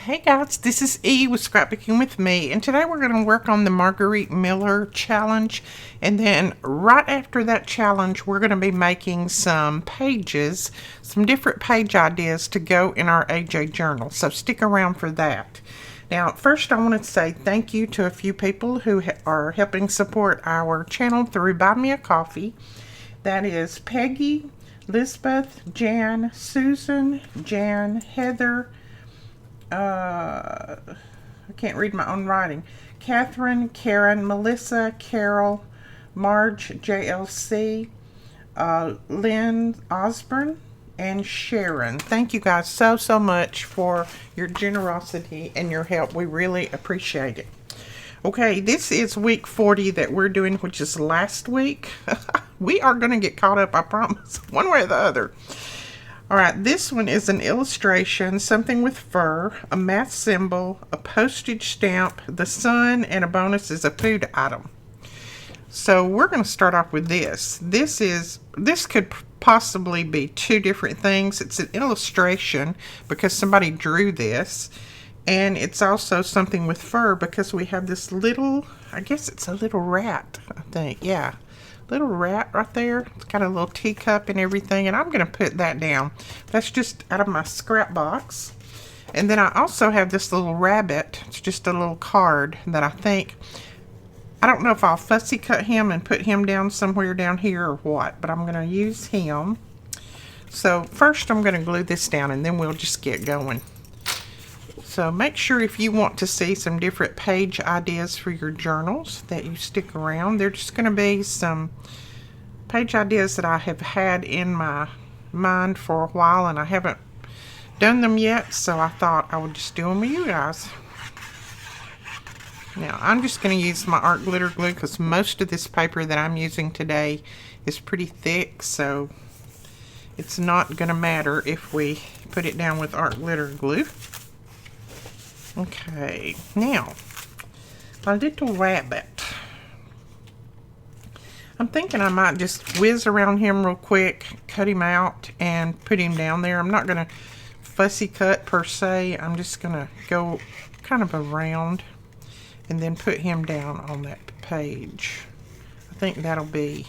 Hey guys, this is E with Scrapbooking with me, and today we're going to work on the Marguerite Miller challenge, and then right after that challenge we're going to be making some pages, some different page ideas to go in our AJ journal, so stick around for that. Now first I want to say thank you to a few people who are helping support our channel through Buy Me a Coffee. That is Peggy, Lisbeth, Jan, Susan, Jan, Heather, I can't read my own writing. Catherine, Karen, Melissa, Carol, Marge, JLC, Lynn Osborne, and Sharon. Thank you guys so much for your generosity and your help. We really appreciate it. Okay, this is week 40 that we're doing, which is last week. We are going to get caught up, I promise, one way or the other. Alright, this one is an illustration, something with fur, a math symbol, a postage stamp, the sun, and a bonus is a food item. So we're going to start off with this. This could possibly be two different things. It's an illustration because somebody drew this. And it's also something with fur because we have this little, I guess it's a little rat, I think, yeah. Little rat right there. It's got a little teacup and everything, and I'm going to put that down. That's just out of my scrap box. And then I also have this little rabbit. It's just a little card that I don't know if I'll fussy cut him and put him down somewhere down here or what, but I'm going to use him. So first I'm going to glue this down and then we'll just get going. So make sure if you want to see some different page ideas for your journals that you stick around. They're just going to be some page ideas that I have had in my mind for a while and I haven't done them yet, so I thought I would just do them with you guys. Now I'm just going to use my art glitter glue because most of this paper that I'm using today is pretty thick, so it's not going to matter if we put it down with art glitter glue. Okay, now, my little rabbit. I'm thinking I might just whiz around him real quick, cut him out, and put him down there. I'm not going to fussy cut per se. I'm just going to go kind of around and then put him down on that page. I think that'll be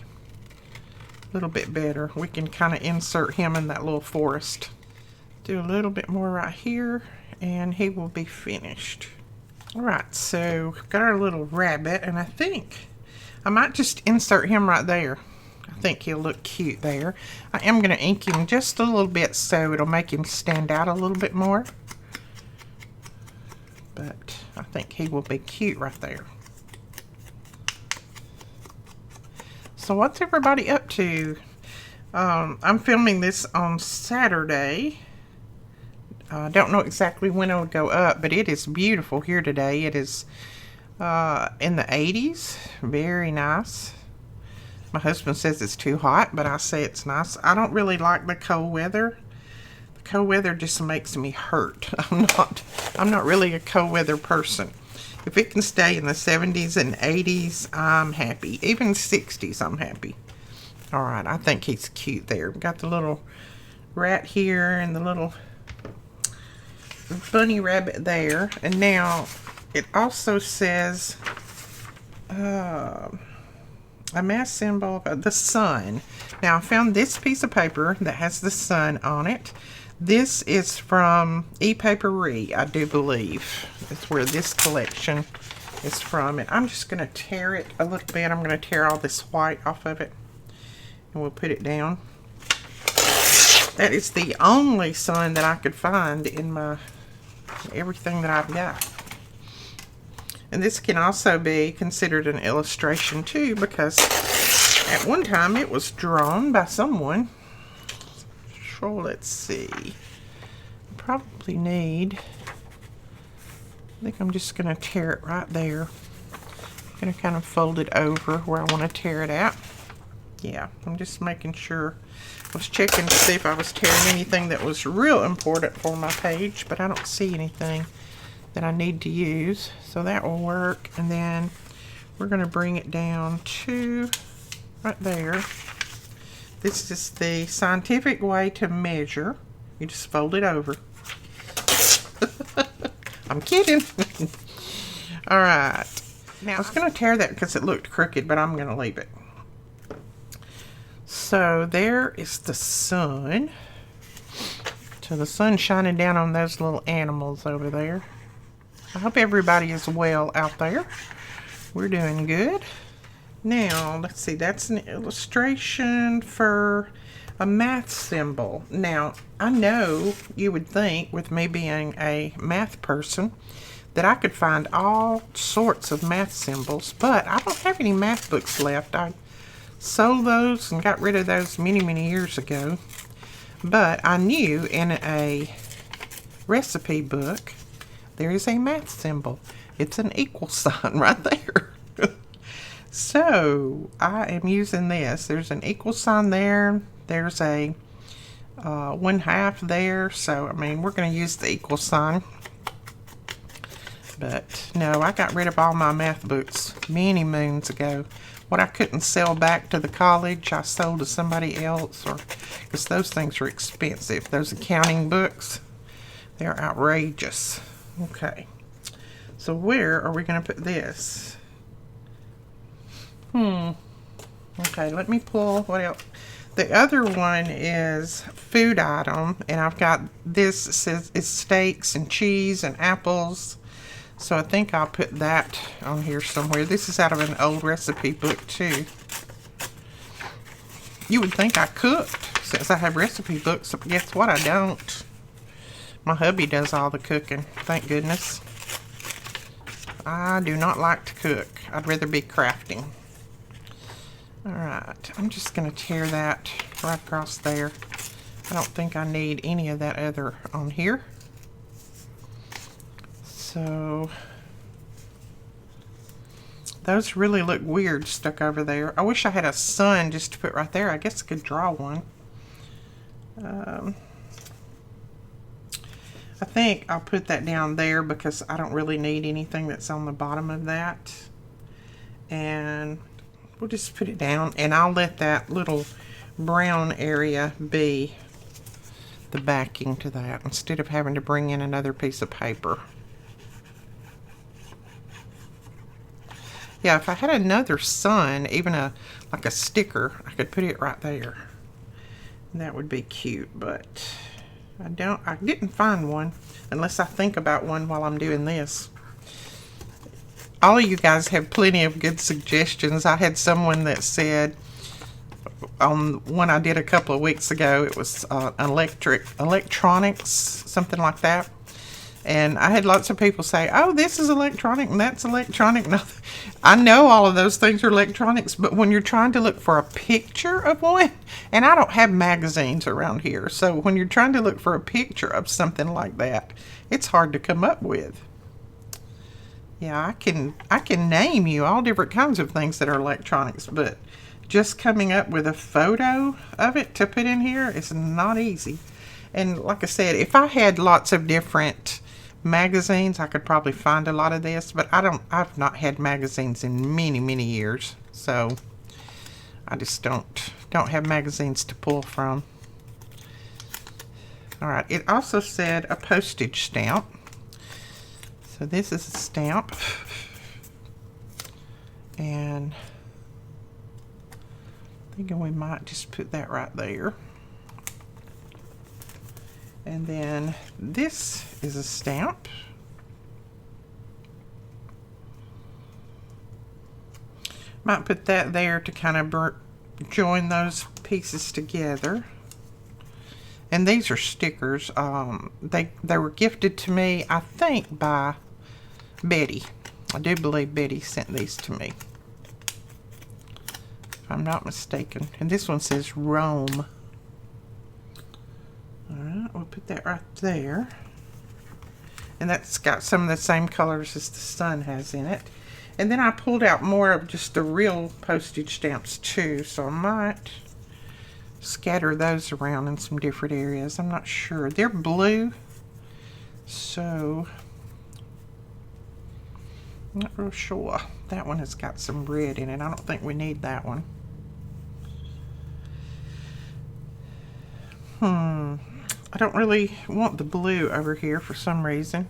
a little bit better. We can kind of insert him in that little forest. Do a little bit more right here. And he will be finished. Alright, so we've got our little rabbit, and I think I might just insert him right there. I think he'll look cute there. I am going to ink him just a little bit so it'll make him stand out a little bit more. But I think he will be cute right there. So what's everybody up to? I'm filming this on Saturday. I don't know exactly when it will go up, but it is beautiful here today. It is in the 80s. Very nice. My husband says it's too hot, but I say it's nice. I don't really like the cold weather. The cold weather just makes me hurt. I'm not really a cold weather person. If it can stay in the 70s and 80s, I'm happy. Even 60s, I'm happy. Alright, I think he's cute there. We've got the little rat here and the little bunny rabbit there, and now it also says a math symbol of the sun. Now I found this piece of paper that has the sun on it. This is from ePaperie, I do believe. That's where this collection is from, and I'm just going to tear it a little bit. I'm going to tear all this white off of it and we'll put it down. That is the only sun that I could find in my everything that I've got. And this can also be considered an illustration too, because at one time it was drawn by someone. So let's see. I probably need, I think I'm just going to tear it right there. I'm going to kind of fold it over where I want to tear it out. Yeah, I'm just making sure. I was checking to see if I was tearing anything that was real important for my page, but I don't see anything that I need to use, so that will work. And then we're going to bring it down to right there. This is the scientific way to measure. You just fold it over. I'm kidding. All right. Now, I was going to tear that because it looked crooked, but I'm going to leave it. So there is the sun. So the sun's shining down on those little animals over there. I hope everybody is well out there. We're doing good. Now, let's see. That's an illustration for a math symbol. Now, I know you would think, with me being a math person, that I could find all sorts of math symbols, but I don't have any math books left. I sold those and got rid of those many, many years ago. But I knew in a recipe book, there is a math symbol. It's an equal sign right there. So I am using this. There's an equal sign there. There's a 1/2 there. So, I mean, we're going to use the equal sign. But no, I got rid of all my math books many moons ago. What I couldn't sell back to the college, I sold to somebody else, or because those things are expensive. Those accounting books, they're outrageous. Okay, so where are we going to put this? Okay, let me pull what else. The other one is food item, and I've got this says it's steaks and cheese and apples. So I think I'll put that on here somewhere. This is out of an old recipe book too. You would think I cooked since I have recipe books, but guess what? I don't. My hubby does all the cooking, thank goodness. I do not like to cook. I'd rather be crafting. Alright, I'm just going to tear that right across there. I don't think I need any of that other on here. So, those really look weird stuck over there. I wish I had a sun just to put right there. I guess I could draw one. I think I'll put that down there because I don't really need anything that's on the bottom of that. And we'll just put it down, and I'll let that little brown area be the backing to that instead of having to bring in another piece of paper. Yeah, if I had another sun, even like a sticker, I could put it right there. And that would be cute, but I didn't find one unless I think about one while I'm doing this. All of you guys have plenty of good suggestions. I had someone that said on one I did a couple of weeks ago, it was electronics, something like that. And I had lots of people say, oh, this is electronic and that's electronic. No, I know all of those things are electronics, but when you're trying to look for a picture of one, and I don't have magazines around here, so when you're trying to look for a picture of something like that, it's hard to come up with. Yeah, I can name you all different kinds of things that are electronics, but just coming up with a photo of it to put in here is not easy. And like I said, if I had lots of different magazines, I could probably find a lot of this, but I've not had magazines in many, many years, so I just don't have magazines to pull from. All right, it also said a postage stamp. So this is a stamp, and I'm thinking we might just put that right there. And then this is a stamp. Might put that there to kind of join those pieces together. And these are stickers. They were gifted to me, I think, by Betty. I do believe Betty sent these to me, if I'm not mistaken. And this one says Rome. Alright, we'll put that right there. And that's got some of the same colors as the sun has in it. And then I pulled out more of just the real postage stamps too, so I might scatter those around in some different areas. I'm not sure. They're blue, so I'm not real sure. That one has got some red in it. I don't think we need that one. I don't really want the blue over here for some reason.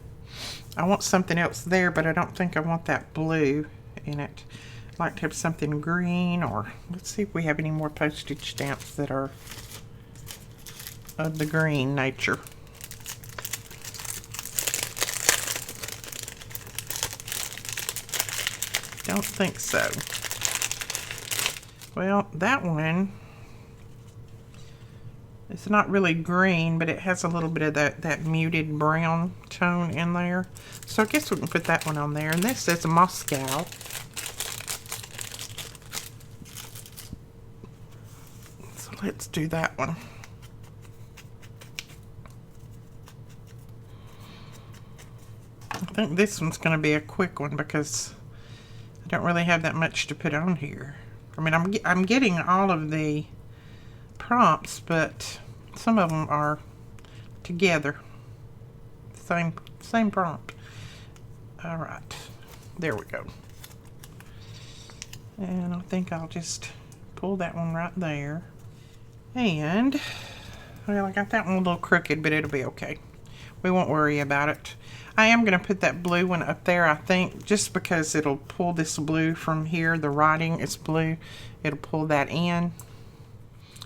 I want something else there, but I don't think I want that blue in it. I'd like to have something green, or let's see if we have any more postage stamps that are of the green nature. Don't think so. Well, that one, it's not really green, but it has a little bit of that muted brown tone in there. So I guess we can put that one on there. And this is Moscow. So let's do that one. I think this one's going to be a quick one because I don't really have that much to put on here. I mean, I'm getting all of the prompts, but some of them are together. Same prompt. All right, there we go. And I think I'll just pull that one right there. And, well, I got that one a little crooked, but it'll be okay. We won't worry about it. I am going to put that blue one up there, I think, just because it'll pull this blue from here. The writing is blue. It'll pull that in.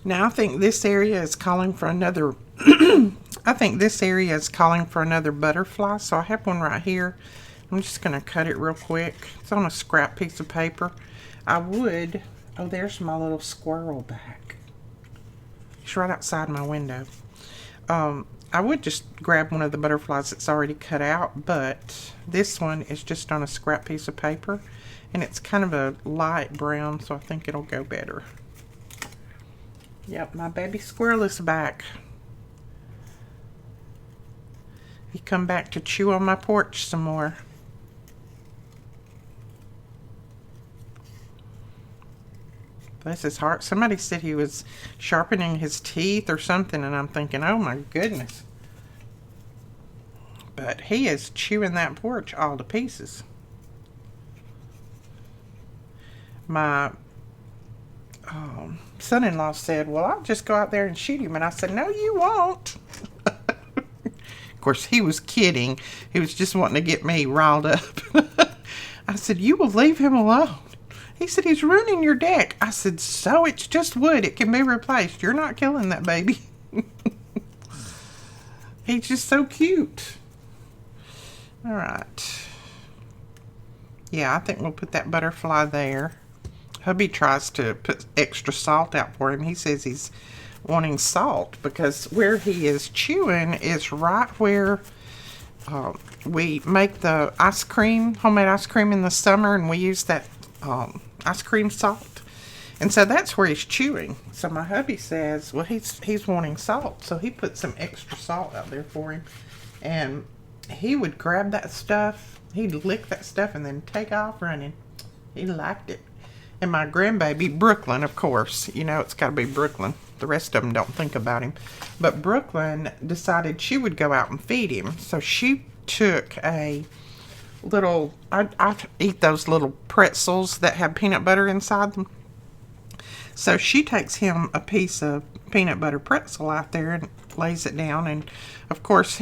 Now, I think this area is calling for another, I think this area is calling for another butterfly. So I have one right here. I'm just going to cut it real quick. It's on a scrap piece of paper. I would, oh, there's my little squirrel back. It's right outside my window. I would just grab one of the butterflies that's already cut out, but this one is just on a scrap piece of paper, and it's kind of a light brown, so I think it'll go better. Yep, my baby squirrel is back. He come back to chew on my porch some more. Bless his heart. Somebody said he was sharpening his teeth or something, and I'm thinking, oh my goodness. But he is chewing that porch all to pieces. My son-in-law said, well, I'll just go out there and shoot him. And I said, no, you won't. Of course, he was kidding. He was just wanting to get me riled up. I said, you will leave him alone. He said, he's ruining your deck. I said, so it's just wood. It can be replaced. You're not killing that baby. He's just so cute. All right. Yeah, I think we'll put that butterfly there. Hubby tries to put extra salt out for him. He says he's wanting salt because where he is chewing is right where we make the ice cream, homemade ice cream in the summer, and we use that ice cream salt, and so that's where he's chewing. So my hubby says, well, he's wanting salt, so he put some extra salt out there for him, and he would grab that stuff, he'd lick that stuff, and then take off running. He liked it. And my grandbaby Brooklyn, of course, you know, it's got to be Brooklyn. The rest of them don't think about him, but Brooklyn decided she would go out and feed him. So she took a little, I eat those little pretzels that have peanut butter inside them. So she takes him a piece of peanut butter pretzel out there and lays it down. And of course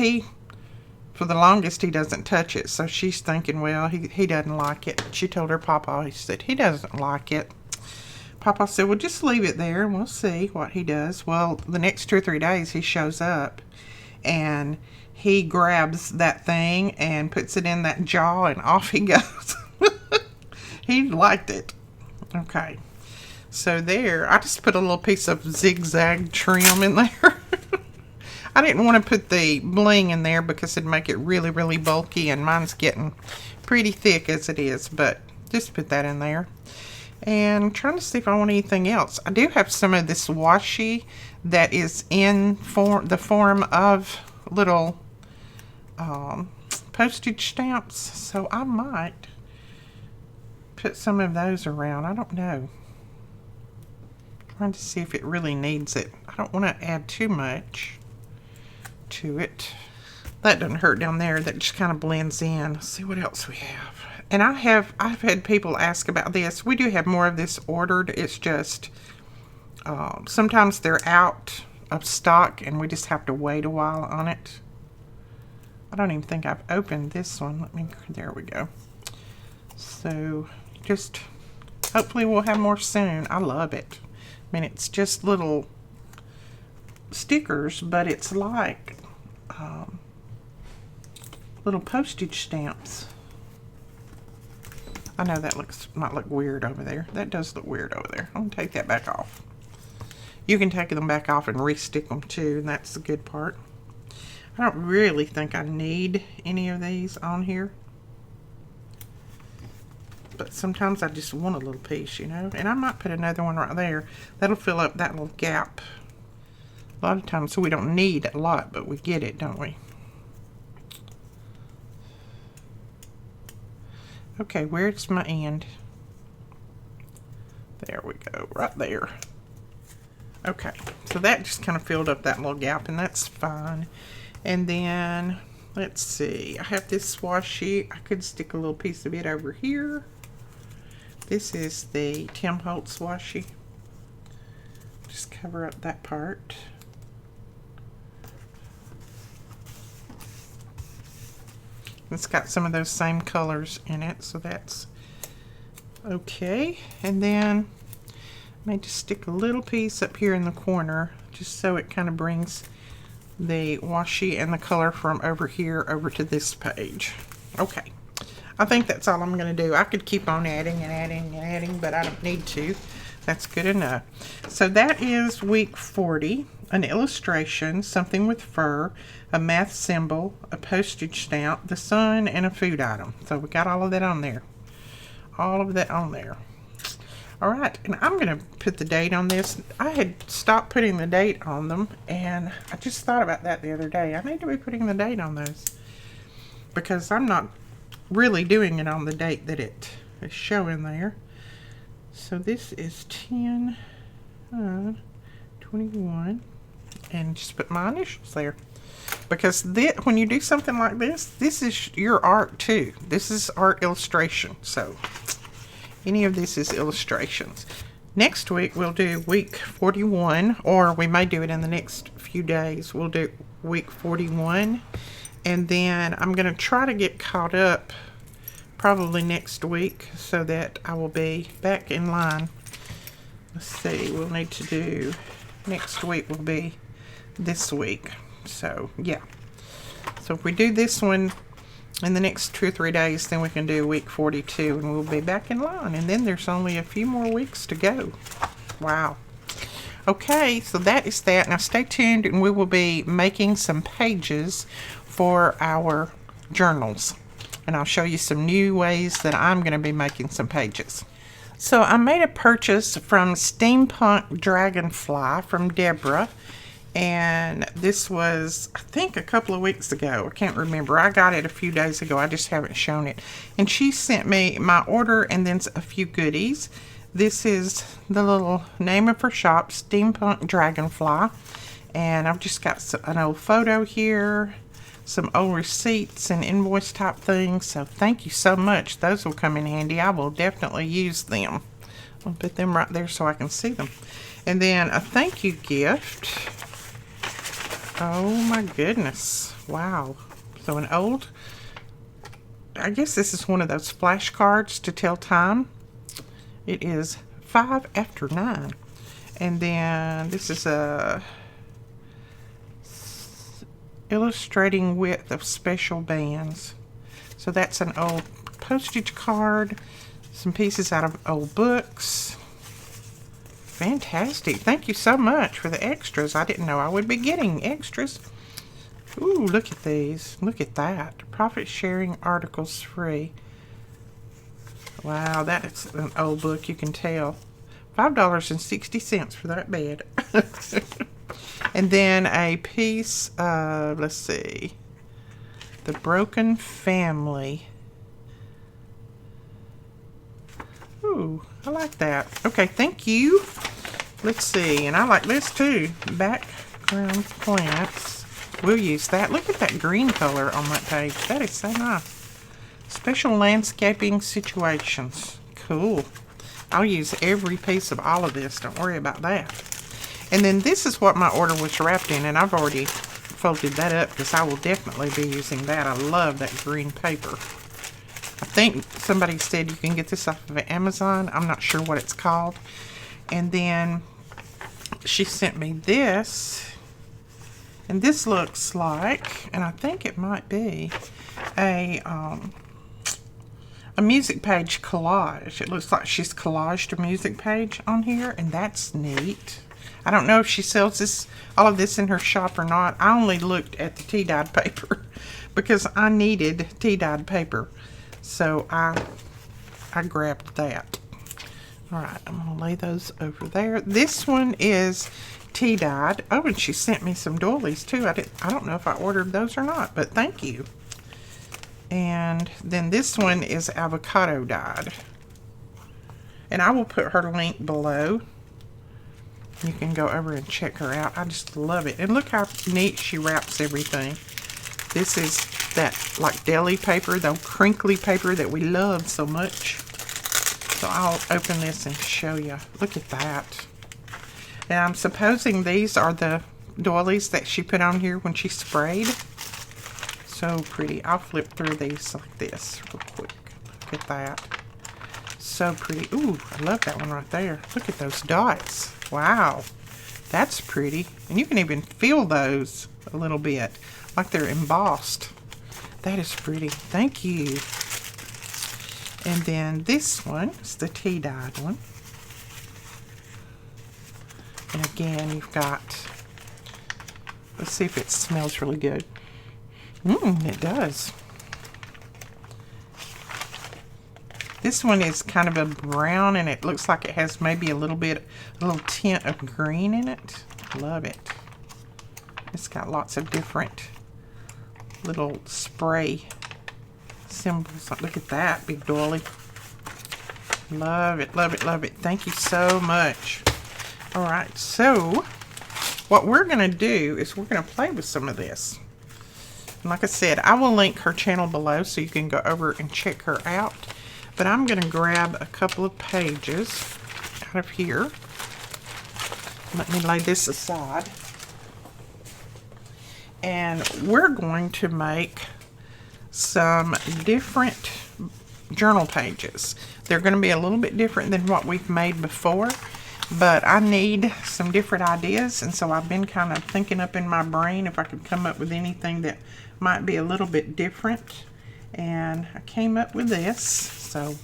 for the longest, he doesn't touch it. So she's thinking, well, he doesn't like it. She told her papa, he said, he doesn't like it. Papa said, well, just leave it there and we'll see what he does. Well, the next 2 or 3 days, he shows up and he grabs that thing and puts it in that jaw and off he goes. He liked it. Okay. So there, I just put a little piece of zigzag trim in there. I didn't want to put the bling in there because it'd make it really, really bulky, and mine's getting pretty thick as it is, but just put that in there. And I'm trying to see if I want anything else. I do have some of this washi that is in the form of little postage stamps, so I might put some of those around. I don't know. Trying to see if it really needs it. I don't want to add too much to it. That doesn't hurt down there. That just kind of blends in. Let's see what else we have. And I've had people ask about this. We do have more of this ordered. It's just sometimes they're out of stock and we just have to wait a while on it. I don't even think I've opened this one. There we go. So just hopefully we'll have more soon. I love it. I mean, it's just little stickers, but it's like little postage stamps. I know that might look weird over there. That does look weird over there. I'm gonna take that back off. You can take them back off and re-stick them too, and that's the good part. I don't really think I need any of these on here, but sometimes I just want a little piece, you know. And I might put another one right there. That'll fill up that little gap. A lot of times, so we don't need a lot, but we get it, don't we? Okay, where's my end? There we go, right there. Okay, so that just kind of filled up that little gap, and that's fine. And then, let's see, I have this washi. I could stick a little piece of it over here. This is the Tim Holtz washi. Just cover up that part. It's got some of those same colors in it, so that's okay. And then I may just stick a little piece up here in the corner, just so it kind of brings the washi and the color from over here over to this page. Okay, I think that's all I'm going to do. I could keep on adding and adding and adding, but I don't need to. That's good enough. So that is week 40. An illustration, something with fur, a math symbol, a postage stamp, the sun, and a food item. So we got all of that on there. All of that on there. All right, and I'm going to put the date on this. I had stopped putting the date on them, and I just thought about that the other day. I need to be putting the date on those because I'm not really doing it on the date that it is showing there. So this is 10/21, and just put my initials there. Because when you do something like this is your art too. This is art illustration. So any of this is illustrations. Next week we'll do week 41, or we may do it in the next few days. We'll do week 41, and then I'm going to try to get caught up probably next week so that I will be back in line. Let's see, we'll need to do, next week will be this week. So yeah, so if we do this one in the next 2 or 3 days, then we can do week 42 and we'll be back in line, and then there's only a few more weeks to go. Wow. Okay, so that is that. Now stay tuned, and we will be making some pages for our journals, and I'll show you some new ways that I'm going to be making some pages. So I made a purchase from Steampunk Dragonfly from Deborah, and this was, I think, a couple of weeks ago. I can't remember. I got it a few days ago. I just haven't shown it. And she sent me my order and then a few goodies. This is the little name of her shop, Steampunk Dragonfly. And I've just got an old photo here, some old receipts and invoice type things. So thank you so much. Those will come in handy. I will definitely use them. I'll put them right there so I can see them. And then a thank you gift. Oh my goodness. Wow. So an old, I guess this is one of those flashcards to tell time. It is 5 after 9. And then this is a illustrating width of special bands. So that's an old postage card, some pieces out of old books. Fantastic. Thank you so much for the extras. I didn't know I would be getting extras. Ooh, look at these. Look at that. Profit sharing articles free. Wow, that is an old book, you can tell. $5.60 for that bed. And then a piece of, let's see, The Broken Family. Ooh, I like that. Okay, thank you. Let's see, and I like this too. Background plants. We'll use that. Look at that green color on that page. That is so nice. Special landscaping situations. Cool. I'll use every piece of all of this. Don't worry about that. And then this is what my order was wrapped in, and I've already folded that up because I will definitely be using that. I love that green paper. I think somebody said you can get this off of Amazon. I'm not sure what it's called. And then she sent me this. And this looks like, and I think it might be, a music page collage. It looks like she's collaged a music page on here, and that's neat. I don't know if she sells this, all of this in her shop or not. I only looked at the tea-dyed paper because I needed tea-dyed paper. So I grabbed that. All right, I'm going to lay those over there. This one is tea-dyed. Oh, and she sent me some doilies too. I don't know if I ordered those or not, but thank you. And then this one is avocado dyed. And I will put her link below. You can go over and check her out. I just love it. And look how neat she wraps everything. This is that like deli paper, the crinkly paper that we love so much. So I'll open this and show you. Look at that. And I'm supposing these are the doilies that she put on here when she sprayed. So pretty. I'll flip through these like this real quick. Look at that. So pretty. Ooh, I love that one right there. Look at those dots. Wow. That's pretty. And you can even feel those a little bit. Like they're embossed. That is pretty. Thank you. And then this one is the tea-dyed one. And again, you've got, let's see if it smells really good. It does. This one is kind of a brown, and it looks like it has maybe a little tint of green in it. Love it. It's got lots of different little spray symbols. Look at that big doily. Love it, love it, love it. Thank you so much. All right, so what we're going to do is we're going to play with some of this. And like I said, I will link her channel below so you can go over and check her out. But I'm going to grab a couple of pages out of here. Let me lay this aside. And we're going to make some different journal pages. They're going to be a little bit different than what we've made before. But I need some different ideas, and so I've been kind of thinking up in my brain if I could come up with anything that might be a little bit different. And I came up with this, so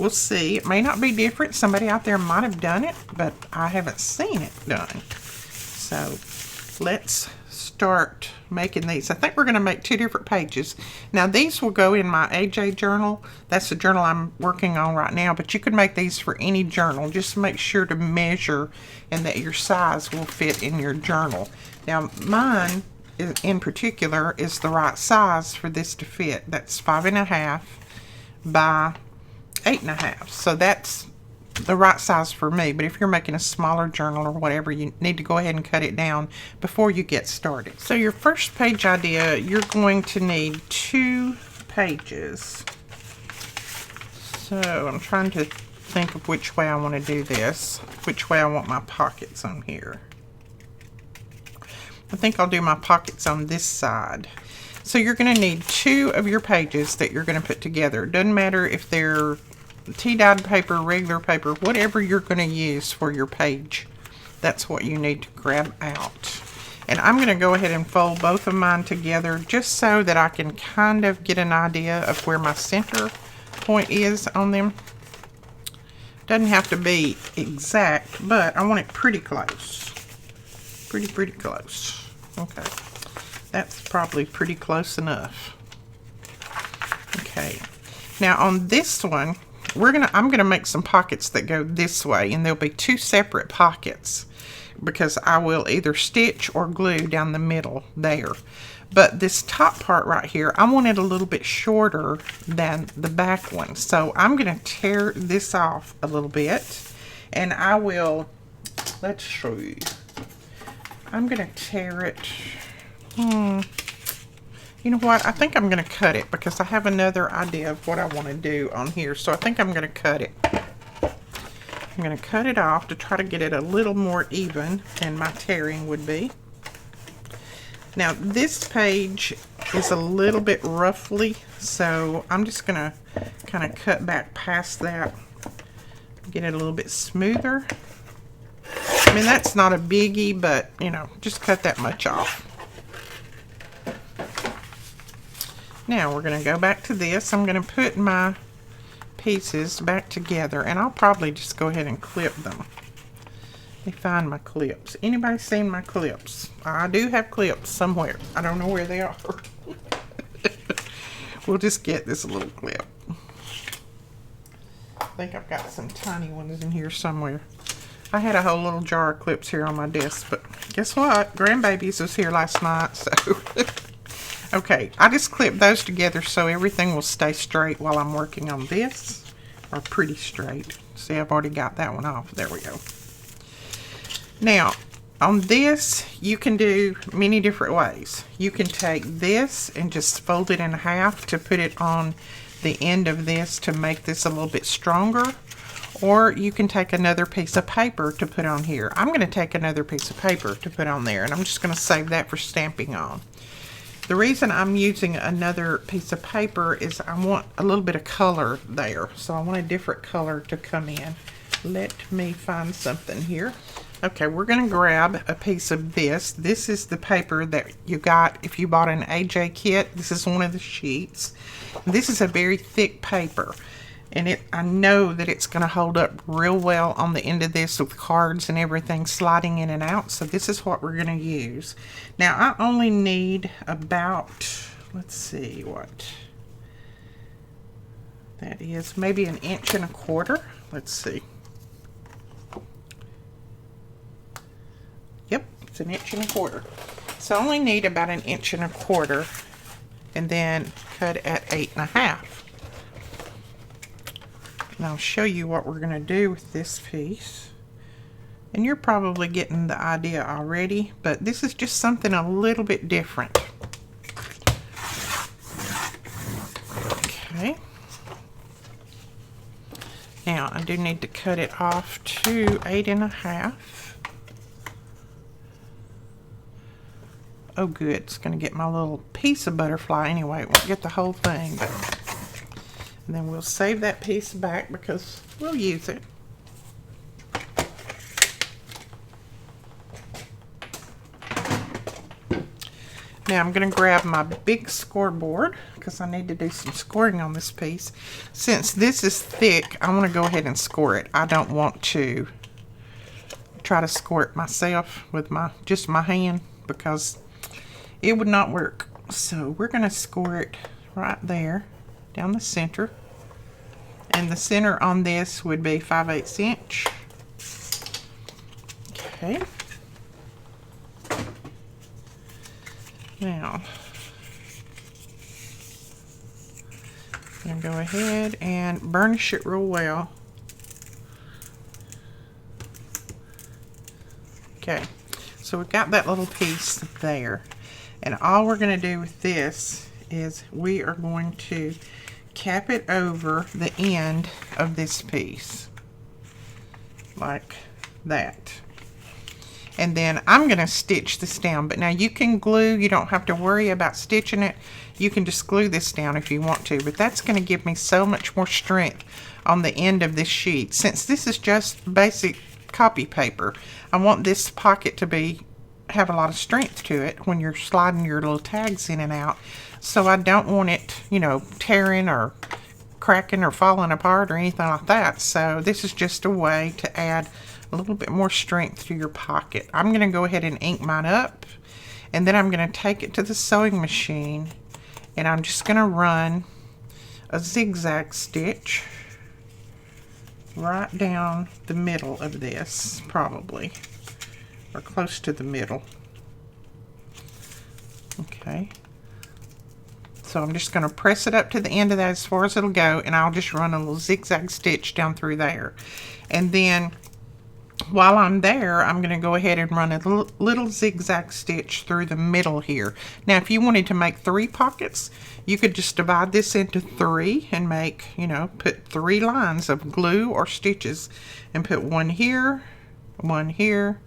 we'll see. It may not be different. Somebody out there might have done it, but I haven't seen it done. So let's start making these. I think we're going to make 2 different pages. Now these will go in my AJ journal. That's the journal I'm working on right now, but you can make these for any journal. Just make sure to measure and that your size will fit in your journal. Now mine in particular is the right size for this to fit. That's 5.5 by 8.5. So that's the right size for me, but if you're making a smaller journal or whatever, you need to go ahead and cut it down before you get started. So your first page idea, you're going to need 2 pages. So I'm trying to think of which way I want to do this, which way I want my pockets on here. I think I'll do my pockets on this side. So you're going to need 2 of your pages that you're going to put together. Doesn't matter if they're tea-dyed paper, regular paper, whatever you're going to use for your page. That's what you need to grab out. And I'm going to go ahead and fold both of mine together just so that I can kind of get an idea of where my center point is on them. Doesn't have to be exact, but I want it pretty close. Pretty close. Okay. That's probably pretty close enough. Okay. Now on this one, I'm gonna make some pockets that go this way, and there'll be 2 separate pockets because I will either stitch or glue down the middle there. But this top part right here, I want it a little bit shorter than the back one. So I'm gonna tear this off a little bit, and I will, let's show you. I'm gonna tear it. You know what? I think I'm going to cut it because I have another idea of what I want to do on here. So I think I'm going to cut it. I'm going to cut it off to try to get it a little more even than my tearing would be. Now this page is a little bit roughly, so I'm just going to kind of cut back past that, get it a little bit smoother. I mean, that's not a biggie, but you know, just cut that much off. Now we're going to go back to this. I'm going to put my pieces back together, and I'll probably just go ahead and clip them. Let me find my clips. Anybody seen my clips? I do have clips somewhere. I don't know where they are. We'll just get this little clip. I think I've got some tiny ones in here somewhere. I had a whole little jar of clips here on my desk, but guess what? Grandbabies was here last night, so. Okay, I just clipped those together so everything will stay straight while I'm working on this, or pretty straight. See, I've already got that one off. There we go. Now, on this, you can do many different ways. You can take this and just fold it in half to put it on the end of this to make this a little bit stronger. Or you can take another piece of paper to put on here. I'm going to take another piece of paper to put on there, and I'm just going to save that for stamping on. The reason I'm using another piece of paper is I want a little bit of color there. So I want a different color to come in. Let me find something here. Okay, we're going to grab a piece of this. This is the paper that you got if you bought an AJ kit. This is one of the sheets. This is a very thick paper, and I know that it's going to hold up real well on the end of this with cards and everything sliding in and out. So this is what we're going to use. Now I only need about, let's see what that is, maybe 1.25 inches. Let's see. Yep, it's 1.25 inches. So I only need about 1.25 inches, and then cut at 8.5. And I'll show you what we're going to do with this piece. And you're probably getting the idea already, but this is just something a little bit different. Okay. Now I do need to cut it off to 8.5. Oh good, it's going to get my little piece of butterfly anyway. It won't get the whole thing, but and then we'll save that piece back because we'll use it. Now I'm going to grab my big scoreboard because I need to do some scoring on this piece. Since this is thick, I want to go ahead and score it. I don't want to try to score it myself with just my hand because it would not work. So we're going to score it right there down the center, and the center on this would be 5/8 inch. Okay. Now I'm going to go ahead and burnish it real well. Okay, so we've got that little piece there, and all we're going to do with this is we are going to cap it over the end of this piece like that. And then I'm going to stitch this down, but now you can glue, you don't have to worry about stitching it. You can just glue this down if you want to, but that's going to give me so much more strength on the end of this sheet. Since this is just basic copy paper, I want this pocket to have a lot of strength to it when you're sliding your little tags in and out. So I don't want it, you know, tearing or cracking or falling apart or anything like that. So this is just a way to add a little bit more strength to your pocket. I'm going to go ahead and ink mine up, and then I'm going to take it to the sewing machine, and I'm just going to run a zigzag stitch right down the middle of this, probably, or close to the middle. Okay. So I'm just going to press it up to the end of that as far as it'll go, and I'll just run a little zigzag stitch down through there. And then while I'm there, I'm going to go ahead and run a little zigzag stitch through the middle here. Now, if you wanted to make 3 pockets, you could just divide this into 3 and make, you know, put 3 lines of glue or stitches and put 1 here one here,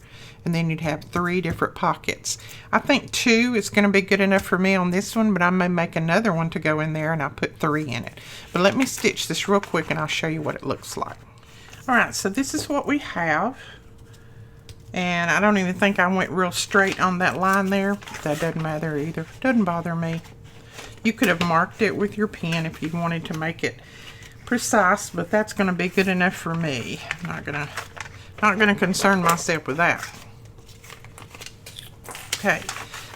and then you'd have 3 different pockets. I think 2 is going to be good enough for me on this one, but I may make another one to go in there and I'll put 3 in it. But let me stitch this real quick and I'll show you what it looks like. Alright, so this is what we have. And I don't even think I went real straight on that line there. That doesn't matter either. Doesn't bother me. You could have marked it with your pen if you wanted to make it precise, but that's going to be good enough for me. I'm not gonna concern myself with that. Okay,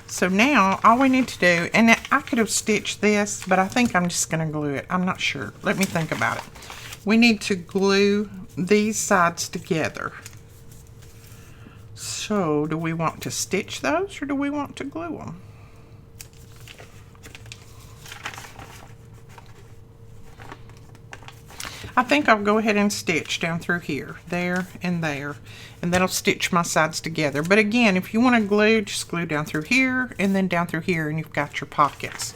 so now all we need to do, and I could have stitched this, but I think I'm just going to glue it. I'm not sure. Let me think about it. We need to glue these sides together. So do we want to stitch those or do we want to glue them? I think I'll go ahead and stitch down through here, there, and that'll stitch my sides together. But again, if you want to glue, just glue down through here and then down through here, and you've got your pockets.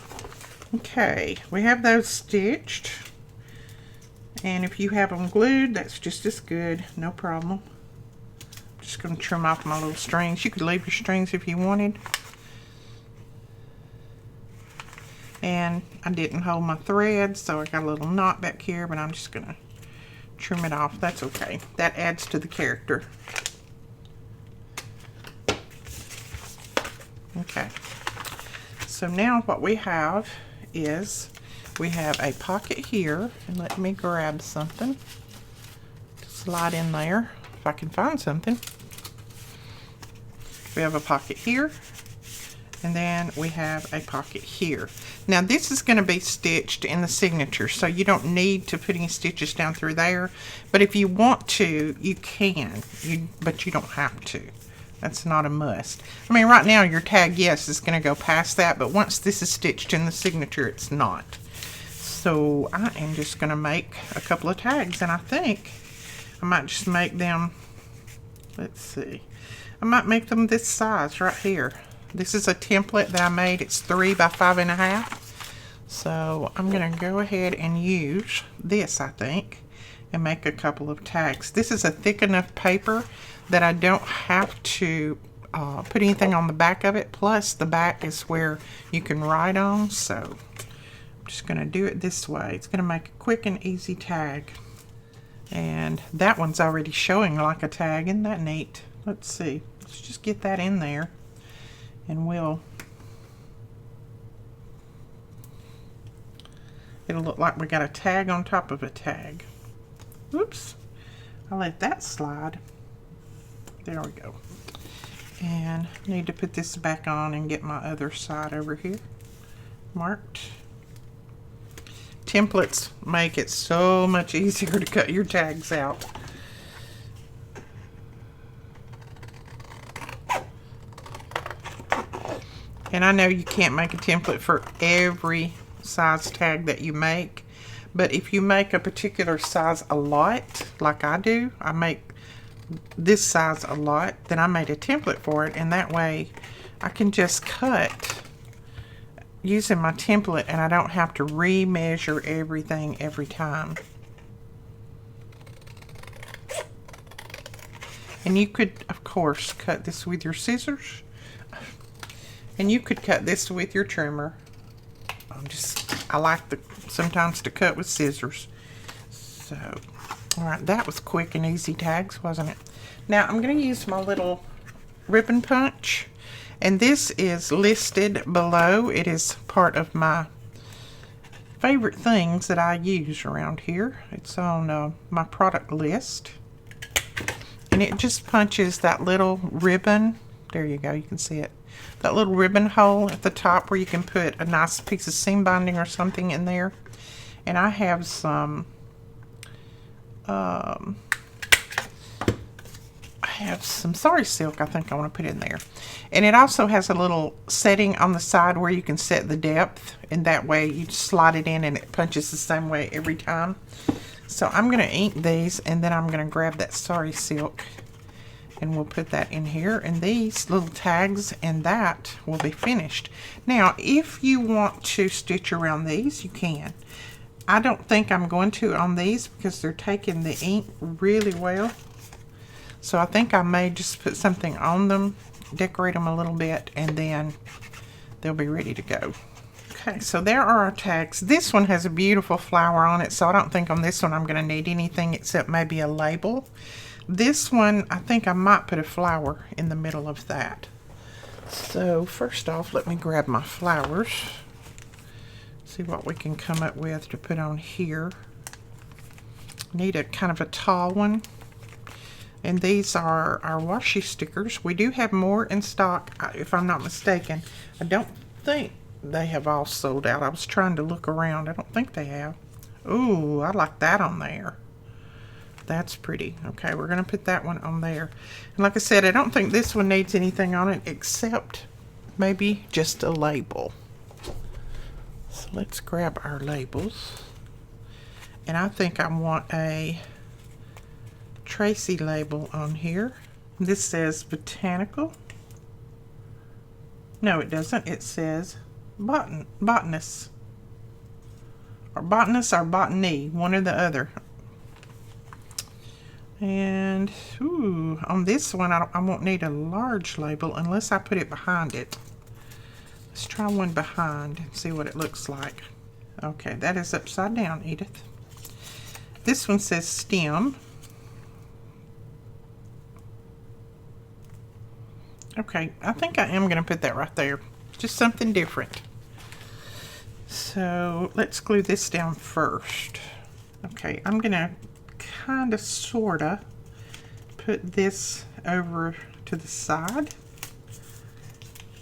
Okay, we have those stitched, and if you have them glued, that's just as good, no problem. I'm just going to trim off my little strings. You could leave your strings if you wanted. And I didn't hold my thread, so I got a little knot back here, but I'm just going to trim it off. That's okay. That adds to the character. Okay. So now what we have is we have a pocket here, and let me grab something to slide in there if I can find something. We have a pocket here, and then we have a pocket here. Now this is going to be stitched in the signature, so you don't need to put any stitches down through there, but if you want to, you can, but you don't have to. That's not a must. I mean, right now your tag, yes, is going to go past that, but once this is stitched in the signature, it's not. So I am just going to make a couple of tags, and I think I might just make them, let's see, I might make them this size right here. This is a template that I made. It's 3 by 5.5. So I'm going to go ahead and use this, I think, and make a couple of tags. This is a thick enough paper that I don't have to put anything on the back of it. Plus the back is where you can write on. So I'm just going to do it this way. It's going to make a quick and easy tag. And that one's already showing like a tag. Isn't that neat? Let's see. Let's just get that in there. And it'll look like we got a tag on top of a tag. Oops, I'll let that slide. There we go. And I need to put this back on and get my other side over here marked. Templates make it so much easier to cut your tags out. And I know you can't make a template for every size tag that you make, but if you make a particular size a lot, like I do, I make this size a lot, then I made a template for it, and that way I can just cut using my template and I don't have to re-measure everything every time. And you could, of course, cut this with your scissors. And you could cut this with your trimmer. I like sometimes to cut with scissors. So, alright, that was quick and easy tags, wasn't it? Now, I'm going to use my little ribbon punch. And this is listed below. It is part of my favorite things that I use around here. It's on my product list. And it just punches that little ribbon. There you go, you can see it. That little ribbon hole at the top where you can put a nice piece of seam binding or something in there. And I have some sari silk I think I want to put in there. And it also has a little setting on the side where you can set the depth, and that way you just slide it in and it punches the same way every time. So I'm going to ink these, and then I'm going to grab that sari silk and we'll put that in here, and these little tags and that will be finished. Now if you want to stitch around these, you can. I don't think I'm going to on these because they're taking the ink really well. So I think I may just put something on them, decorate them a little bit, and then they'll be ready to go. Okay, so there are our tags. This one has a beautiful flower on it, so I don't think on this one I'm going to need anything except maybe a label. This one, I think I might put a flower in the middle of that. So first off, let me grab my flowers. See what we can come up with to put on here. Need a kind of a tall one. And these are our washi stickers. We do have more in stock, if I'm not mistaken. I don't think they have all sold out. I was trying to look around. I don't think they have. Ooh, I like that on there. That's pretty. Okay, we're going to put that one on there. And like I said, I don't think this one needs anything on it except maybe just a label. So let's grab our labels. And I think I want a Tracy label on here. This says botanical. No, it doesn't. It says botanist. Or botanist or botany, one or the other. And ooh, on this one, I won't need a large label unless I put it behind it. Let's try one behind and see what it looks like. Okay, that is upside down, Edith. This one says stem. Okay, I think I am going to put that right there. Just something different. So let's glue this down first. Okay, I'm going to kind of sort of put this over to the side.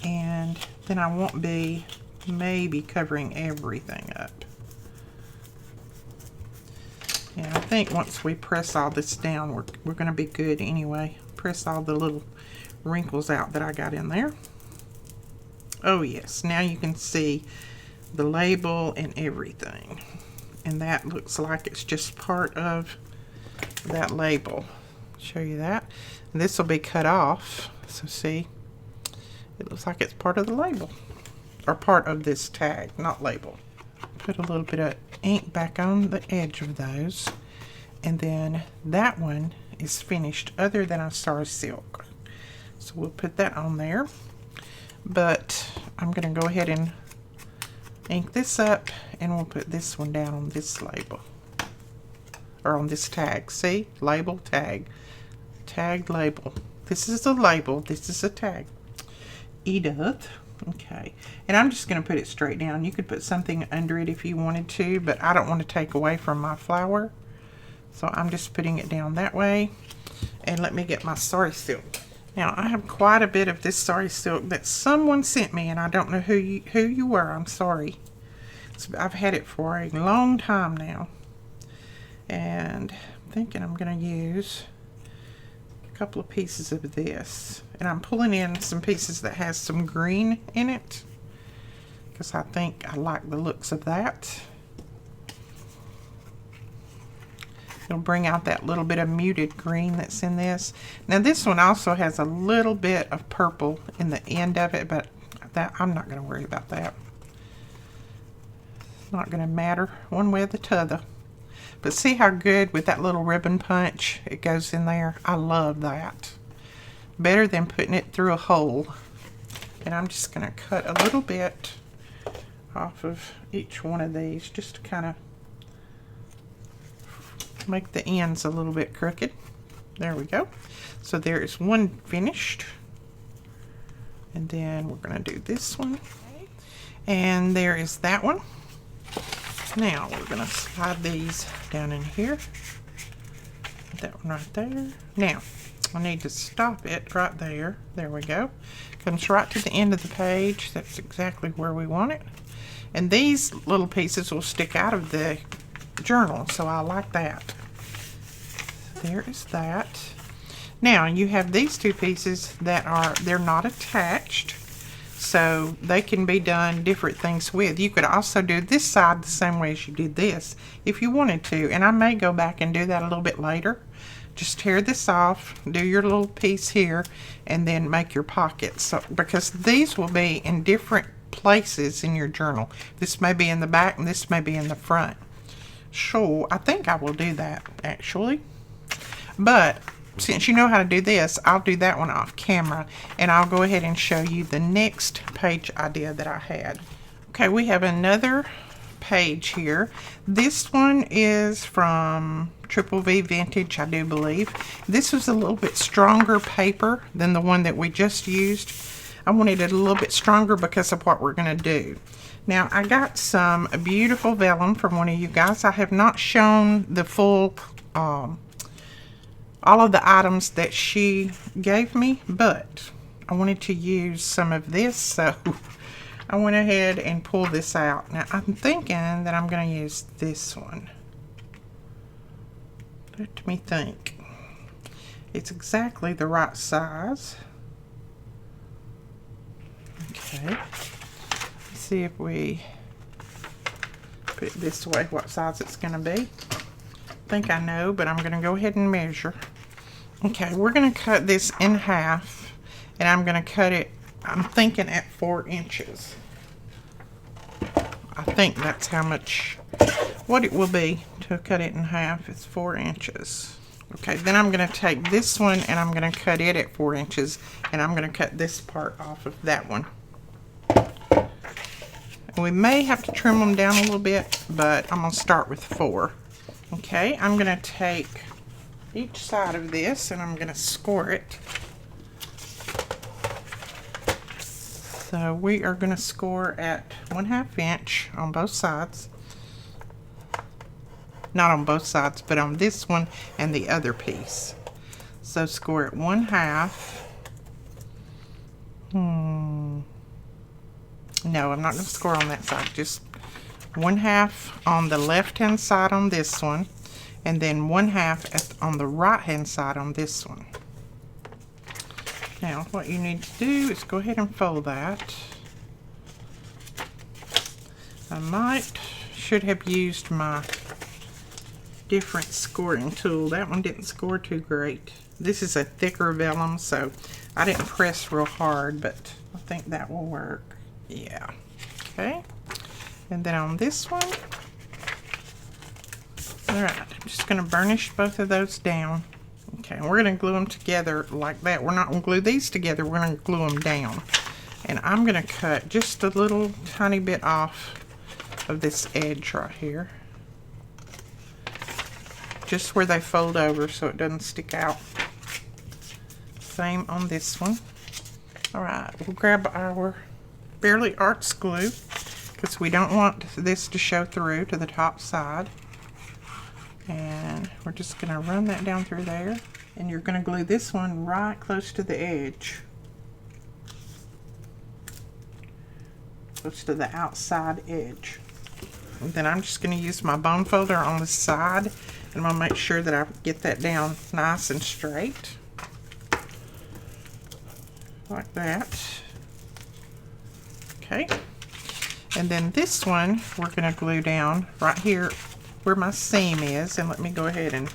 And then I won't be maybe covering everything up. And I think once we press all this down, we're going to be good anyway. Press all the little wrinkles out that I got in there. Oh yes, now you can see the label and everything. And that looks like it's just part of that label. Show you that. And this will be cut off. So see, it looks like it's part of the label. Or part of this tag, not label. Put a little bit of ink back on the edge of those, and then that one is finished other than our star silk, so we'll put that on there. But I'm going to go ahead and ink this up, and we'll put this one down on this label, or on this tag. See, label, tag, tag, label. This is the label, this is a tag. Edith. Okay, and I'm just going to put it straight down. You could put something under it if you wanted to, but I don't want to take away from my flower. So I'm just putting it down that way. And let me get my sari silk. Now, I have quite a bit of this sari silk that someone sent me, and I don't know who you were. I'm sorry. So I've had it for a long time now. And I'm thinking I'm going to use a couple of pieces of this. And I'm pulling in some pieces that has some green in it, because I think I like the looks of that. It'll bring out that little bit of muted green that's in this. Now this one also has a little bit of purple in the end of it, but that I'm not going to worry about that. It's not going to matter one way or the t'other. But see how good with that little ribbon punch it goes in there? I love that. Better than putting it through a hole. And I'm just going to cut a little bit off of each one of these just to kind of make the ends a little bit crooked. There we go. So there is one finished. And then we're going to do this one. And there is that one. Now we're going to slide these down in here. Put that one right there. Now I need to stop it right there. There we go. Comes right to the end of the page. That's exactly where we want it. And these little pieces will stick out of the journal, so I like that. There is that. Now you have these two pieces that they're not attached, so they can be done different things with. You could also do this side the same way as you did this if you wanted to, and I may go back and do that a little bit later. Just tear this off, do your little piece here, and then make your pockets. So, because these will be in different places in your journal. This may be in the back and this may be in the front. Sure, I think I will do that actually. But since you know how to do this, I'll do that one off camera, and I'll go ahead and show you the next page idea that I had. Okay, we have another page here. This one is from Triple V Vintage, I do believe. This was a little bit stronger paper than the one that we just used. I wanted it a little bit stronger because of what we're going to do. Now, I got some beautiful vellum from one of you guys. I have not shown the full all of the items that she gave me, but I wanted to use some of this, so I went ahead and pulled this out. Now I'm thinking that I'm going to use this one. Let me think. It's exactly the right size. Okay. Let's see if we put it this way, what size it's going to be. I think I know, but I'm going to go ahead and measure. Okay, we're going to cut this in half, and I'm going to cut it, I'm thinking at 4 inches. I think that's how much, what it will be to cut it in half is 4 inches. Okay, then I'm going to take this one and I'm going to cut it at 4 inches, and I'm going to cut this part off of that one. And we may have to trim them down a little bit, but I'm going to start with 4. Okay, I'm going to take each side of this and I'm going to score it. So we are going to score at 1/2 inch on both sides. Not on both sides, but on this one and the other piece. So score at 1/2. No, I'm not going to score on that side. Just 1/2 on the left hand side on this one, and then 1/2 on the right hand side on this one. Now what you need to do is go ahead and fold that. I should have used my different scoring tool. That one didn't score too great. This is a thicker vellum, so I didn't press real hard, but I think that will work. Yeah. Okay. And then on this one, alright, I'm just going to burnish both of those down. Okay, and we're going to glue them together like that. We're not going to glue these together, we're going to glue them down. And I'm going to cut just a little tiny bit off of this edge right here. Just where they fold over so it doesn't stick out. Same on this one. Alright, we'll grab our Fairly Arts glue, because we don't want this to show through to the top side. And we're just going to run that down through there. And you're going to glue this one right close to the edge. Close to the outside edge. And then I'm just going to use my bone folder on the side. And I'm going to make sure that I get that down nice and straight. Like that. Okay. And then this one we're going to glue down right here where my seam is, and let me go ahead and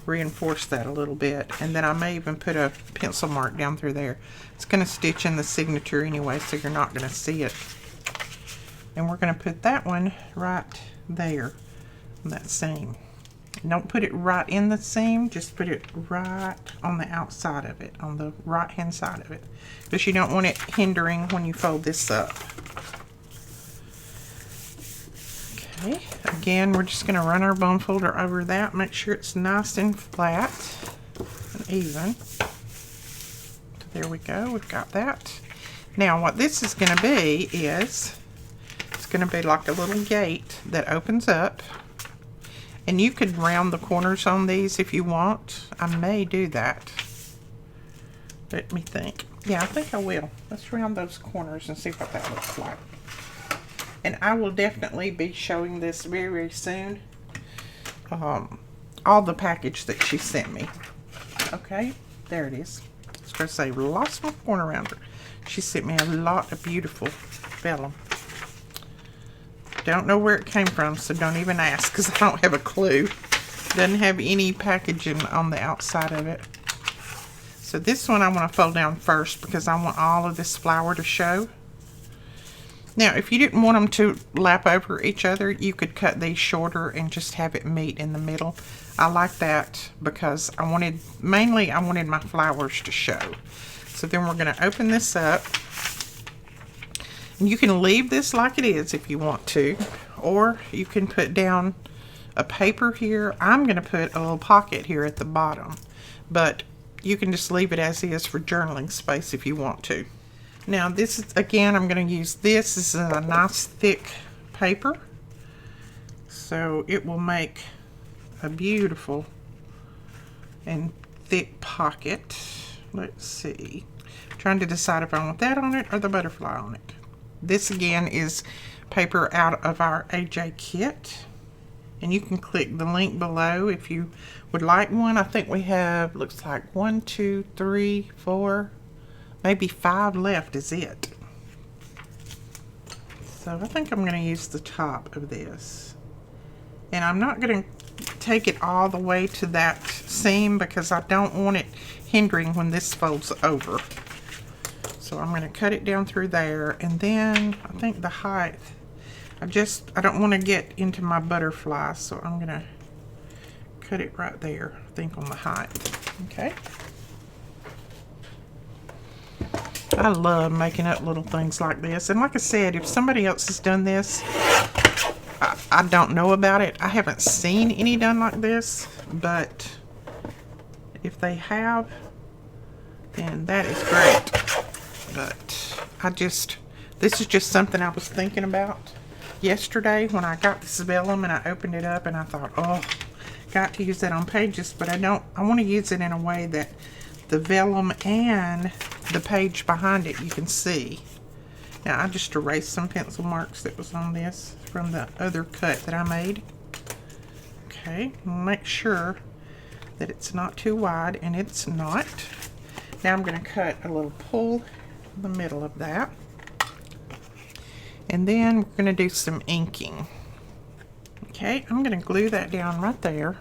reinforce that a little bit, and then I may even put a pencil mark down through there. It's going to stitch in the signature anyway, so you're not going to see it. And we're going to put that one right there on that seam. Don't put it right in the seam, just put it right on the outside of it, on the right hand side of it, because you don't want it hindering when you fold this up. Okay, again, we're just going to run our bone folder over that, make sure it's nice and flat and even. So there we go, we've got that. Now what this is going to be is, it's going to be like a little gate that opens up, and you could round the corners on these if you want. I may do that. Let me think. Yeah, I think I will. Let's round those corners and see what that looks like. And I will definitely be showing this very, very soon. All the package that she sent me. Okay, there it is. I was going to say, lost my corner rounder. She sent me a lot of beautiful vellum. Don't know where it came from, so don't even ask, because I don't have a clue. Doesn't have any packaging on the outside of it. So this one I want to fold down first, because I want all of this flower to show. Now, if you didn't want them to lap over each other, you could cut these shorter and just have it meet in the middle. I like that because mainly I wanted my flowers to show. So then we're going to open this up. And you can leave this like it is if you want to, or you can put down a paper here. I'm going to put a little pocket here at the bottom, but you can just leave it as is for journaling space if you want to. Now this is, again, I'm going to use this. This is a nice thick paper, so it will make a beautiful and thick pocket. Let's see. I'm trying to decide if I want that on it or the butterfly on it. This again is paper out of our AJ kit, and you can click the link below if you would like one. I think we have, looks like 1, 2, 3, 4, maybe 5 left is it. So I think I'm going to use the top of this, and I'm not going to take it all the way to that seam because I don't want it hindering when this folds over. So I'm going to cut it down through there, and then I think the height, I don't want to get into my butterfly, so I'm going to cut it right there, I think, on the height. Okay. I love making up little things like this, and like I said, if somebody else has done this, I don't know about it. I haven't seen any done like this, but if they have, then that is great. But this is just something I was thinking about yesterday when I got this vellum, and I opened it up and I thought, oh, got to use that on pages, but I want to use it in a way that the vellum and the page behind it you can see. Now I just erased some pencil marks that was on this from the other cut that I made. Okay, make sure that it's not too wide, and it's not. Now I'm going to cut a little pull in the middle of that, and then we're going to do some inking. Okay, I'm going to glue that down right there.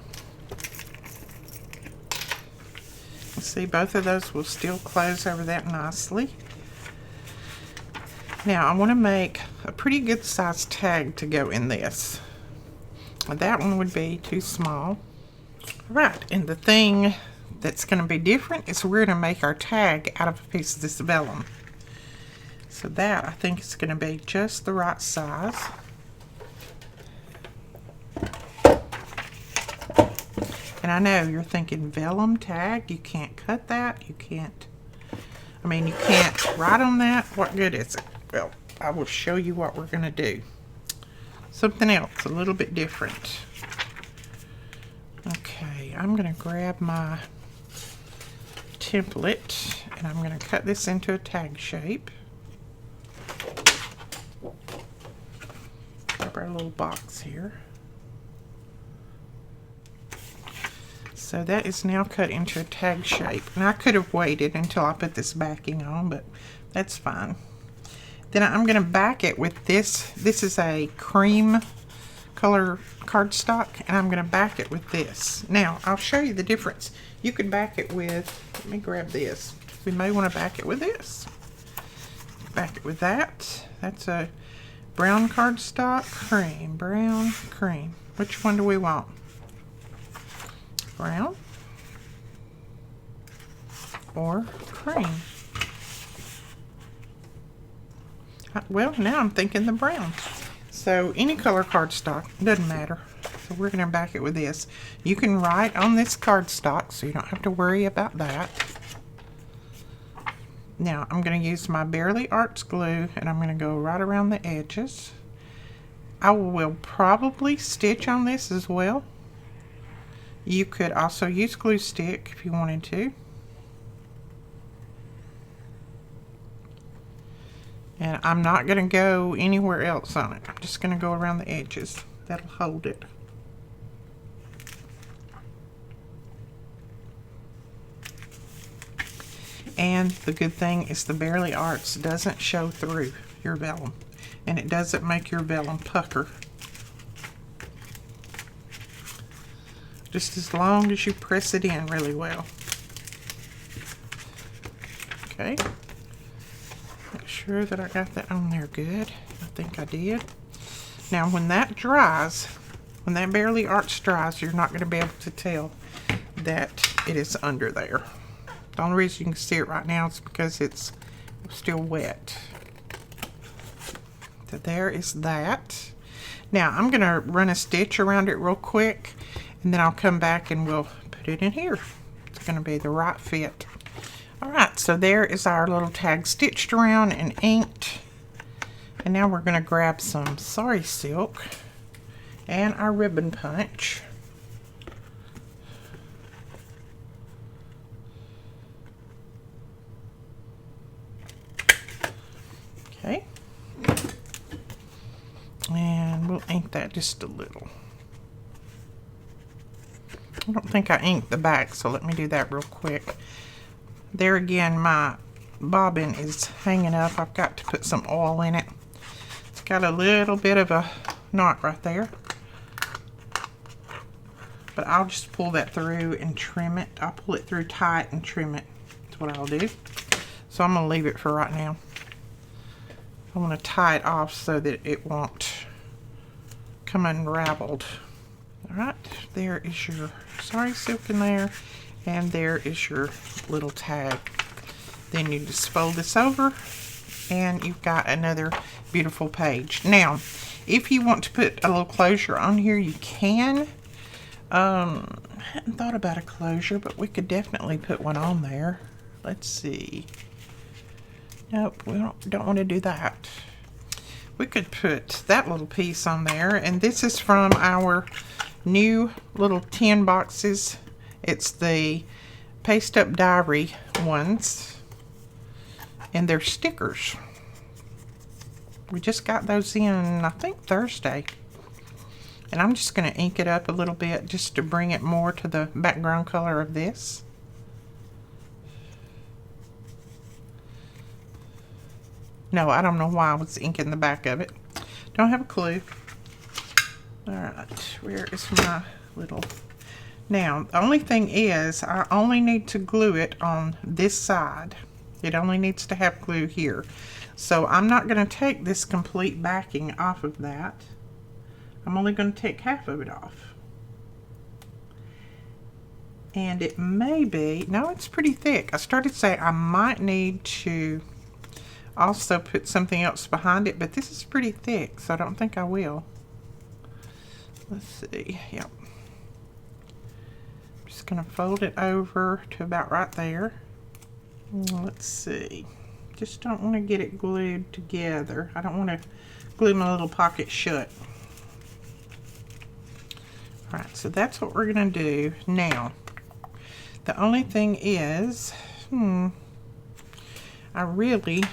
See, both of those will still close over that nicely. Now I want to make a pretty good sized tag to go in this. That one would be too small. Right, and the thing that's going to be different is we're going to make our tag out of a piece of this vellum. So that, I think, is going to be just the right size. And I know you're thinking, vellum tag, you can't cut that, you can't write on that. What good is it? Well, I will show you what we're going to do. Something else, a little bit different. Okay, I'm going to grab my template, and I'm going to cut this into a tag shape. Grab our little box here. So that is now cut into a tag shape. And I could have waited until I put this backing on, but that's fine. Then I'm going to back it with this. This is a cream color cardstock, and I'm going to back it with this. Now, I'll show you the difference. You could back it with, let me grab this. We may want to back it with this. Back it with that. That's a brown cardstock, cream, brown, cream. Which one do we want? Brown or cream? Well, now I'm thinking the brown. So any color cardstock, doesn't matter. So we're going to back it with this. You can write on this cardstock, so you don't have to worry about that. Now I'm going to use my Barely Arts glue, and I'm going to go right around the edges. I will probably stitch on this as well. You could also use glue stick if you wanted to. And I'm not going to go anywhere else on it. I'm just going to go around the edges. That'll hold it. And the good thing is the Barely Arts doesn't show through your vellum. And it doesn't make your vellum pucker. Just as long as you press it in really well. Okay. Make sure that I got that on there good. think I did. Now when that dries, when that barely arch dries, you're not going to be able to tell that it is under there. The only reason you can see it right now is because it's still wet. So there is that. Now I'm going to run a stitch around it real quick, and then I'll come back and we'll put it in here. It's going to be the right fit. Alright, so there is our little tag stitched around and inked. And now we're going to grab some sari silk and our ribbon punch. Okay. And we'll ink that just a little. I don't think I inked the back, so let me do that real quick. There again, my bobbin is hanging up. I've got to put some oil in it. It's got a little bit of a knot right there. But I'll just pull that through and trim it. I'll pull it through tight and trim it. That's what I'll do. So I'm going to leave it for right now. I want to tie it off so that it won't come unraveled. Alright, there is your sari silk in there, and there is your little tag. Then you just fold this over, and you've got another beautiful page. Now, if you want to put a little closure on here, you can. I hadn't thought about a closure, but we could definitely put one on there. Let's see. Nope, we don't want to do that. We could put that little piece on there, and this is from our new little tin boxes. It's the Paste Up Diary ones, and they're stickers. We just got those in, I think, Thursday. And I'm just going to ink it up a little bit just to bring it more to the background color of this. No, I don't know why I was inking the back of it. Don't have a clue. Alright, where is my little... Now, the only thing is, I only need to glue it on this side. It only needs to have glue here. So I'm not going to take this complete backing off of that. I'm only going to take half of it off. And it may be... No, it's pretty thick. I started to say I might need to also put something else behind it, but this is pretty thick, so I don't think I will. Let's see. Yep. Just going to fold it over to about right there. Let's see. Just don't want to get it glued together. I don't want to glue my little pocket shut. Alright, so that's what we're going to do. Now, the only thing is, I really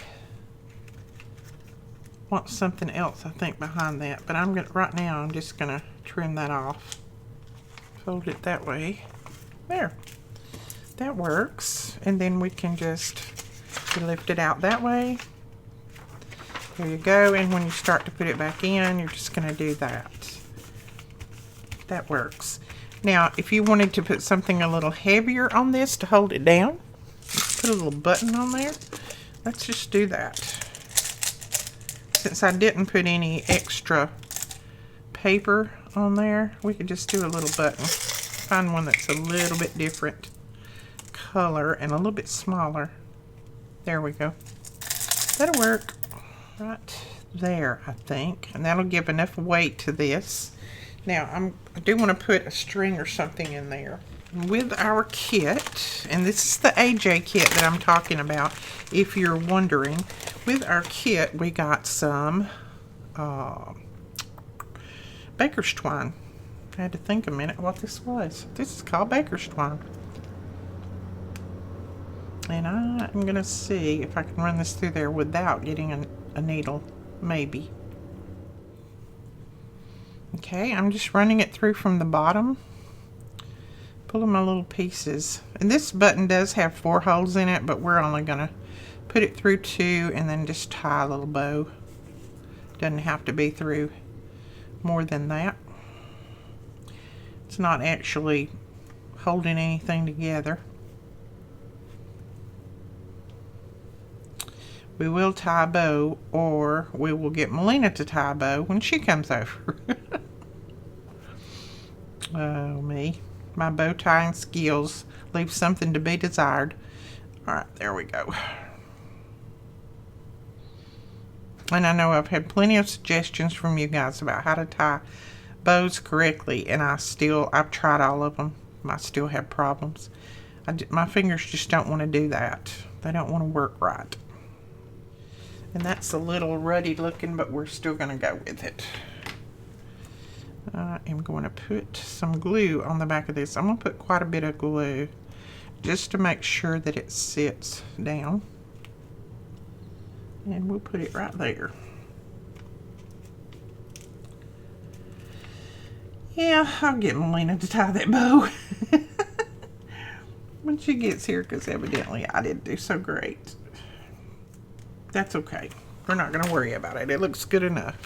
want something else, I think, behind that. But I'm gonna, right now, I'm just going to trim that off. Fold it that way. There. That works. And then we can just lift it out that way. There you go. And when you start to put it back in, you're just going to do that. That works. Now, if you wanted to put something a little heavier on this to hold it down, put a little button on there. Let's just do that. Since I didn't put any extra paper on there, we could just do a little button. Find one that's a little bit different color and a little bit smaller. There we go. That'll work right there, I think. And that'll give enough weight to this. Now, I do want to put a string or something in there. With our kit, and this is the AJ kit that I'm talking about, if you're wondering. With our kit, we got some baker's twine. I had to think a minute what this was. This is called baker's twine. And I'm going to see if I can run this through there without getting a needle. Maybe. Okay, I'm just running it through from the bottom. Pulling my little pieces. And this button does have 4 holes in it, but we're only going to put it through 2 and then just tie a little bow. Doesn't have to be through more than that. It's not actually holding anything together. We will tie a bow, or we will get Melina to tie a bow when she comes over. Oh, me. My bow tying skills leave something to be desired. Alright, there we go. And I know I've had plenty of suggestions from you guys about how to tie bows correctly, and I've tried all of them. I still have problems. My fingers just don't want to do that. They don't want to work right. And that's a little ruddy looking, but we're still going to go with it. I am going to put some glue on the back of this. I'm going to put quite a bit of glue just to make sure that it sits down. And we'll put it right there. Yeah, I'll get Melina to tie that bow when she gets here, because evidently I didn't do so great. That's okay. We're not going to worry about it. It looks good enough.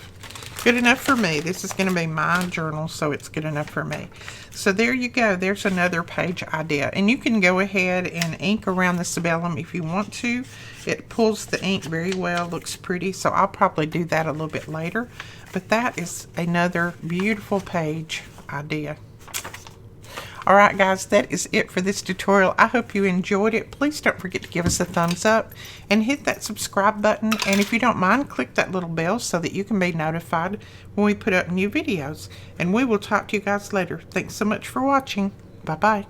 Good enough for me. This is going to be my journal, so it's good enough for me. So there you go. There's another page idea. And you can go ahead and ink around the sabellum if you want to. It pulls the ink very well. Looks pretty. So I'll probably do that a little bit later. But that is another beautiful page idea. Alright guys, that is it for this tutorial. I hope you enjoyed it. Please don't forget to give us a thumbs up and hit that subscribe button. And if you don't mind, click that little bell so that you can be notified when we put up new videos. And we will talk to you guys later. Thanks so much for watching. Bye-bye.